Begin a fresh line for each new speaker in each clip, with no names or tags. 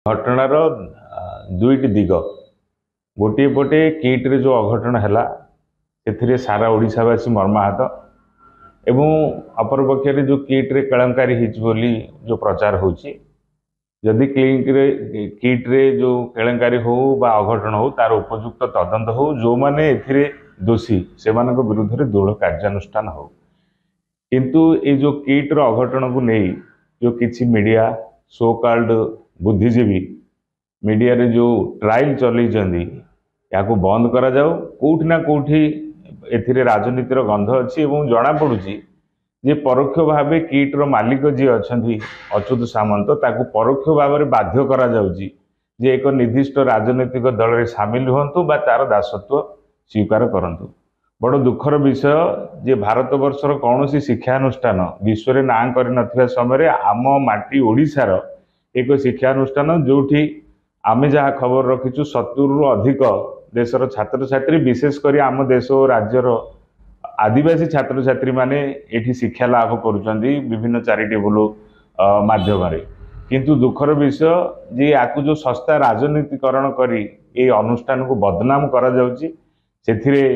घटनार दुईटी दिग गोटे पटे किट रे जो अघटन है सारा ओडिशावासी मर्माहत एवं अपर पक्ष जो किट रे कलंकारी बोली जो प्रचार होची जदि किट रे जो केलेंकारी हो बा अघटन हो तार उपयुक्त तदंत हो जो माने एथिरे दोषी से विरुद्ध में दृढ़ कार्यानुष्ठान हो किंतु ये जो किट रो अघटन को नहीं जो किसी मीडिया सो कॉल्ड बुद्धिजीवी मीडिया रे जो ट्रायल चलई या बंद करा जाओ कोठी ना कोठी एथिरे राजनीतिर गंध अच्छी जना पड़ुची जे परोक्ष भाव किट रो मालिक जी अच्छा अच्युत सामंत ताकू परोक्ष भाव में बाध्य करा जाउची जे एक निर्दिष्ट राजनीतिक दल में सामिल हुंतु बा तार दासत्व स्वीकार करंतु। बड़ दुखर विषय जे भारत वर्षर कौन शिक्षानुष्ठान विश्व में ना कर नथिबा समय आम माटी ओडिशार एक शिक्षानुष्ठान जोठी आमे जहाँ खबर रखीचु 70 रु अधिक देशर छात्र छात्री विशेषकर आम देश और राज्यर आदिवासी छात्र छात्री माने एठी शिक्षा लाभ करुचंदी विभिन्न चैरिटेबल माध्यम किंतु दुखर विषय जे याकू जो सस्ता राजनीतिकरण करी ए अनुष्ठान को बदनाम करा जाउची सेथिरे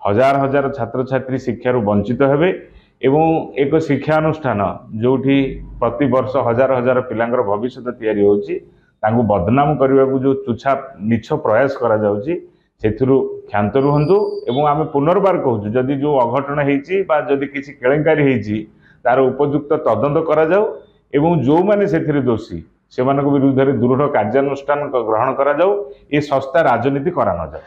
हजार हजार छात्र छात्री शिक्षार वंचित हेबे एवं एक शिक्षानुष्ठान जोठी प्रति वर्ष हजार हजार पिलांगर भविष्य तैयारी होची तांको बदनाम करने को जो तुच्छा नीच प्रयास करा जाउची सेथिरु क्षांत रुहंतु एवं आमे पुनर्बार कहूँ जदि जो अघटन होती जदि किसी केलेंकारी होती तार उपयुक्त तदंत करा जाऊ एवं जो माने सेथिरे दोषी से विरुद्ध में दृढ़ कार्यानुष्ठान ग्रहण करा जाऊ ये सस्ता राजनीति करा न जाऊ।